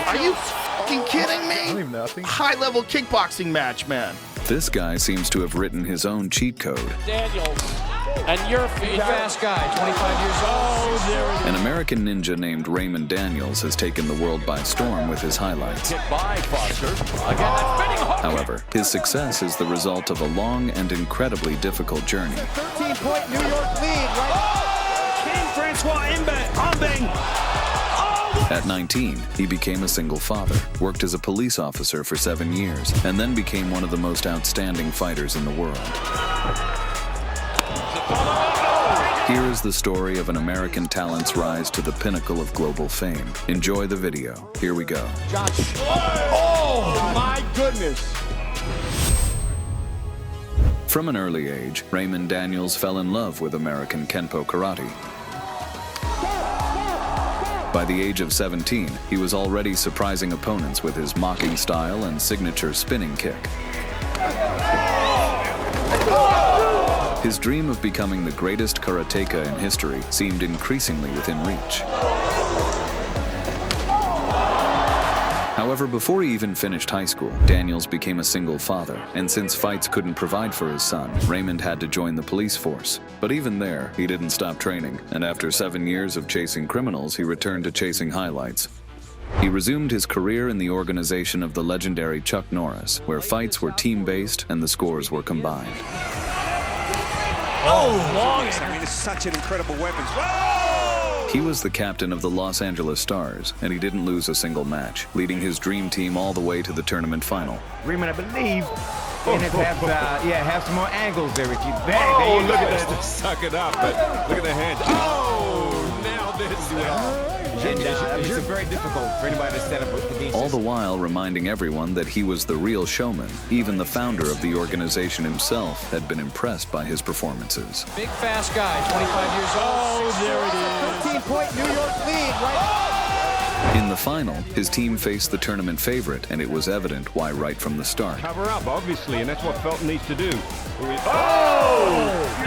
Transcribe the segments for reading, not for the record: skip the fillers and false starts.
Are you fucking kidding me? I don't even know. I think High-level kickboxing match, man. This guy seems to have written his own cheat code. Daniels and Gyorfy. Fast guy, 25 years old. Oh, there it is. An American ninja named Raymond Daniels has taken the world by storm with his highlights. Hit by Foster. Again, that spinning hook. However, his success is the result of a long and incredibly difficult journey. 13-point New York lead, right? King Francois Ambeng. At 19, he became a single father, worked as a police officer for 7 years, and then became one of the most outstanding fighters in the world. Here is the story of an American talent's rise to the pinnacle of global fame. Enjoy the video. Here we go. Oh, my goodness. From an early age, Raymond Daniels fell in love with American Kenpo karate. By the age of 17, he was already surprising opponents with his mocking style and signature spinning kick. His dream of becoming the greatest karateka in history seemed increasingly within reach. However, before he even finished high school, Daniels became a single father, and since fights couldn't provide for his son, Raymond had to join the police force. But even there, he didn't stop training, and after 7 years of chasing criminals, he returned to chasing highlights. He resumed his career in the organization of the legendary Chuck Norris, where fights were team-based and the scores were combined. Oh, long. I mean, it's such an incredible weapon. He was the captain of the Los Angeles Stars, and he didn't lose a single match, leading his dream team all the way to the tournament final. Raymond, I believe, and have some more angles there, Ricky. Oh, look at that. Just suck it up. But look at the hand. Oh, now this. And it's very difficult for anybody to set up against All the while reminding everyone that he was the real showman. Even the founder of the organization himself had been impressed by his performances. Big fast guy, 25 years old. Oh, there it is. 13-point New York lead, right? In the final, his team faced the tournament favorite, and it was evident why right from the start. Cover up, obviously, and that's what Felton needs to do.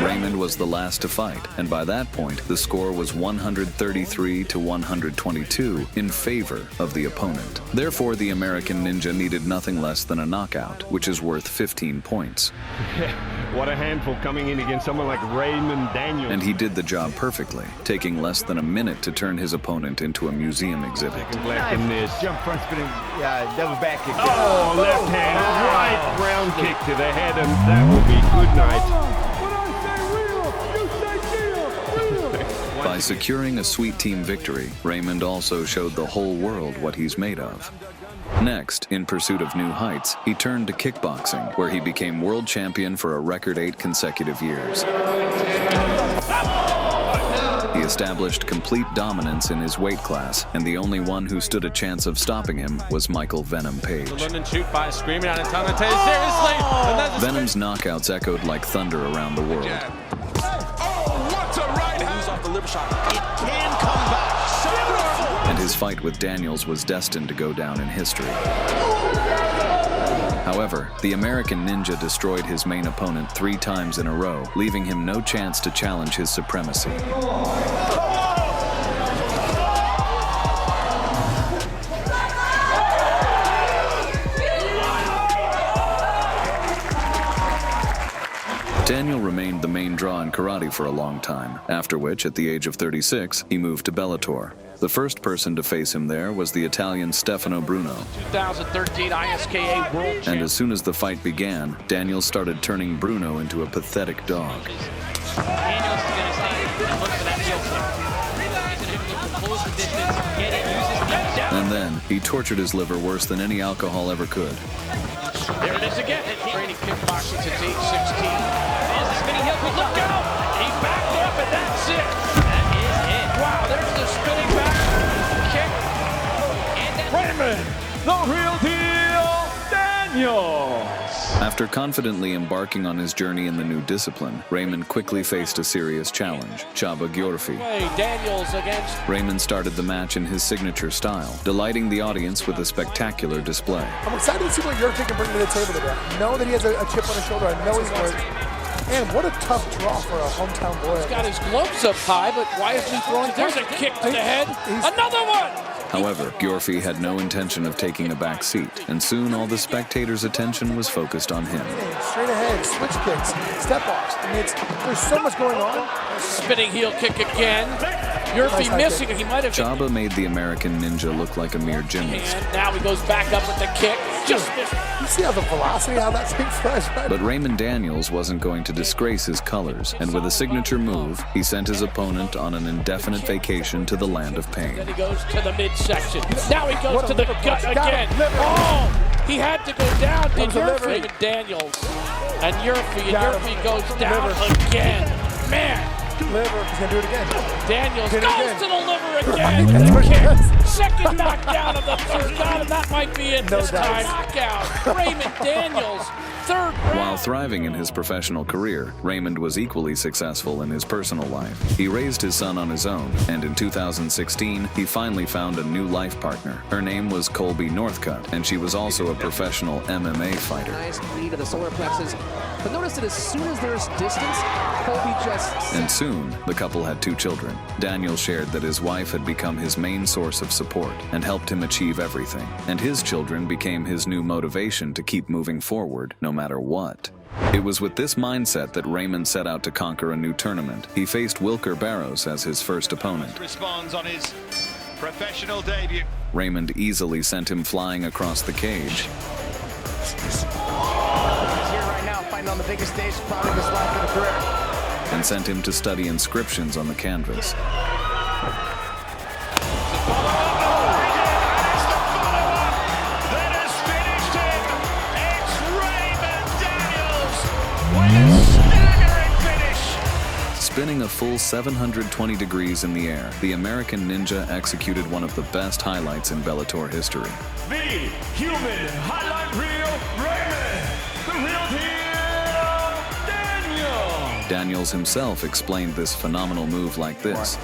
Raymond was the last to fight, and by that point, the score was 133 to 122 in favor of the opponent. Therefore, the American ninja needed nothing less than a knockout, which is worth 15 points. What a handful coming in against someone like Raymond Daniels. And he did the job perfectly, taking less than a minute to turn his opponent into a museum exhibit. Black in this. jump front spinning, double back kick. Oh, left hand, right round kick to the head, and that will be good night. By securing a sweet team victory, Raymond also showed the whole world what he's made of. Next, in pursuit of new heights, he turned to kickboxing, where he became world champion for a record 8 consecutive years. He established complete dominance in his weight class, and the only one who stood a chance of stopping him was Michael Venom Page. London shoot by screaming out in tongue. Seriously. Venom's knockouts echoed like thunder around the world. What's a right hand? Off the liver shot. It can come back. And his fight with Daniels was destined to go down in history. However, the American ninja destroyed his main opponent 3 times in a row, leaving him no chance to challenge his supremacy. Daniel remained the main draw in karate for a long time, after which, at the age of 36, he moved to Bellator. The first person to face him there was the Italian Stefano Bruno. 2013 ISKA World Champion. And as soon as the fight began, Daniel started turning Bruno into a pathetic dog. Daniels is going to stay and look for that heel flip. He's going to look to close the distance, get it, use his feet down. And then, he tortured his liver worse than any alcohol ever could. There it is again. Training kickboxing since age 16. There's the spinning heel kick. Look out! He backed up, and that's it. That is it. Wow, there's the spinning back kick. And then Raymond, the real deal, Daniels. After confidently embarking on his journey in the new discipline, Raymond quickly faced a serious challenge, Csaba Gyorfy. Daniels against. Raymond started the match in his signature style, delighting the audience with a spectacular display. I'm excited to see what Gyorfy can bring to the table today. I know that he has a chip on his shoulder. I know he's worried. And what a tough draw for a hometown boy. He's got his gloves up high, but why isn't he throwing? There's a kick to the head. Another one! However, Gyorfy had no intention of taking a back seat, and soon all the spectators' attention was focused on him. Straight ahead, switch kicks, step offs. I mean, there's so much going on. Spinning heel kick again. Gyorfy missing it. He might have. Csaba made the American Ninja look like a mere gymnast. And now he goes back up with the kick. Just missed. You see how the velocity, how that thing flies right? But Raymond Daniels wasn't going to disgrace his colors, and with a signature move, he sent his opponent on an indefinite vacation to the land of pain. Then he goes to the midsection. Now he goes to the gut again. Oh, he had to go down, did Gyorfy. Raymond Daniels and Gyorfy goes down again. Man. Liver, he's gonna do it again. Daniels goes again. to the liver again. Kick. Second knockdown of the third round, and that might be it this time. Knockout. Raymond Daniels, third round. While thriving in his professional career, Raymond was equally successful in his personal life. He raised his son on his own, and in 2016, he finally found a new life partner. Her name was Colby Northcutt, and she was also a professional MMA fighter. Nice knee to the solar plexus. But notice that as soon as there's distance, Colby just... And soon, the couple had 2 children. Daniel shared that his wife had become his main source of support and helped him achieve everything. And his children became his new motivation to keep moving forward, no matter what. It was with this mindset that Raymond set out to conquer a new tournament. He faced Wilker Barros as his first opponent. Responds on his professional debut. Raymond easily sent him flying across the cage. He's here right now, fighting on the biggest stage, probably his life in a career. And sent him to study inscriptions on the canvas. Spinning a full 720 degrees in the air, the American Ninja executed one of the best highlights in Bellator history. The human highlight reel, Raymond. The real deal, Daniel. Daniels himself explained this phenomenal move like this.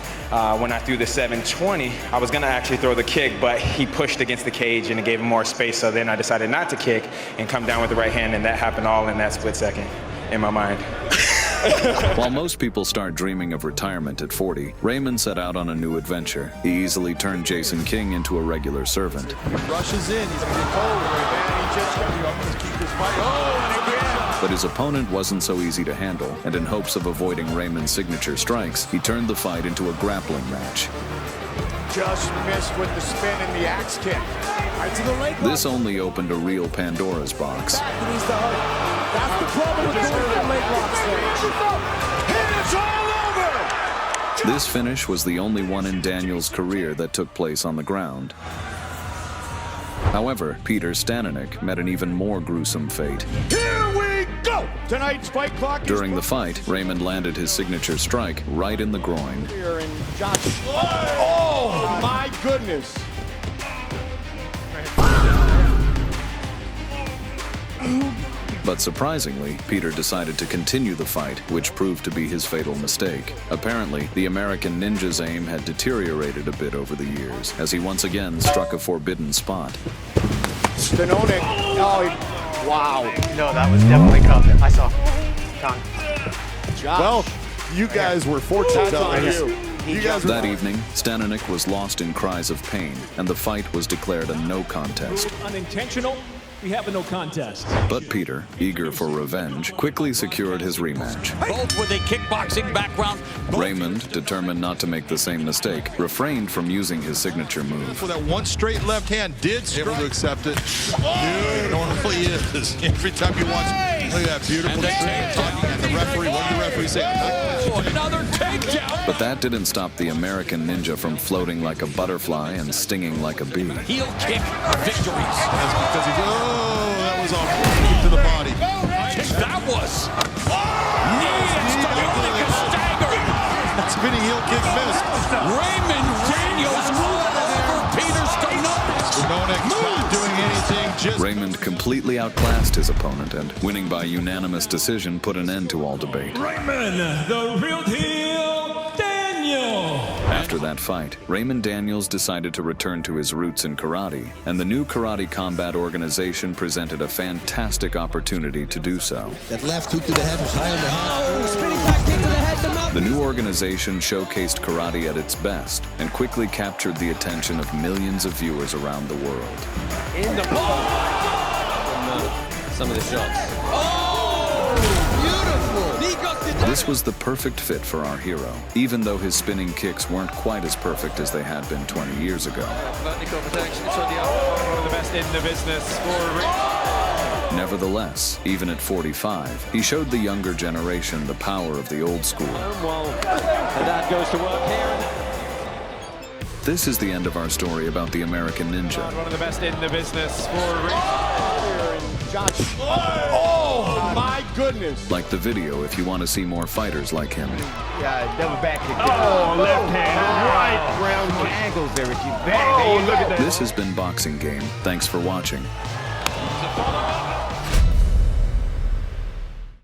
When I threw the 720, I was gonna actually throw the kick, but he pushed against the cage and it gave him more space, so then I decided not to kick and come down with the right hand, and that happened all in that split second in my mind. While most people start dreaming of retirement at 40, Raymond set out on a new adventure. He easily turned Jason King into a regular servant. He rushes in. He's going to get cold. And he just got to keep his fight. Oh, and again. But his opponent wasn't so easy to handle, and in hopes of avoiding Raymond's signature strikes, he turned the fight into a grappling match. Just missed with the spin and the axe kick. Right to the leg. This only opened a real Pandora's box. That's the problem with doing that leg locks there. It's all over. This finish was the only one in Daniels' career that took place on the ground. However, Peter Stanonik met an even more gruesome fate. Here we go. Tonight's fight clock. During the fight, Raymond landed his signature strike right in the groin. Here in oh my goodness. But surprisingly, Peter decided to continue the fight, which proved to be his fatal mistake. Apparently, the American Ninja's aim had deteriorated a bit over the years, as he once again struck a forbidden spot. Stanonik. Oh, wow. No, that was definitely coming. I saw. Well, you guys were fortunate on you. That evening, Stanonik was lost in cries of pain, and the fight was declared a no contest. Unintentional. We have a no contest. But Peter, eager for revenge, quickly secured his rematch. Both with a kickboxing background. Raymond, determined not to make the same mistake, refrained from using his signature move. For that one straight left hand, did strike. Able to accept it. Dude, normally is. Every time you watch, look at that beautiful talking at the referee. What did the referee say? Oh, another takedown. But that didn't stop the American Ninja from floating like a butterfly and stinging like a bee. Heel kick victories. That's because he's, that was off to the body. That was. Knee and Stanonik is staggering. Spinning heel kick missed. Raymond Daniels all over Peter Stanonik. Stanonik not doing anything. Just Raymond completely outclassed his opponent and, winning by unanimous decision, put an end to all debate. Raymond, the real deal, Daniel. After that fight, Raymond Daniels decided to return to his roots in karate, and the new Karate Combat Organization presented a fantastic opportunity to do so. That left hook to the head was high on the head. Spinning back into the head, the mouth. The new organization showcased karate at its best and quickly captured the attention of millions of viewers around the world. In the ball. Some of the shots. Oh, beautiful. This was the perfect fit for our hero, even though his spinning kicks weren't quite as perfect as they had been 20 years ago. Vertical protection. It's on the outside. One of the best in the business for Nevertheless, even at 45, he showed the younger generation the power of the old school. Well, and that goes to work here. This is the end of our story about the American Ninja. One of the best in the business for Oh, my goodness. Like the video if you want to see more fighters like him. Yeah, double back kick. Oh, left hand, right, ground More kick. angles there, Ricky. Oh, look at that. This has been Boxing Game. Thanks for watching.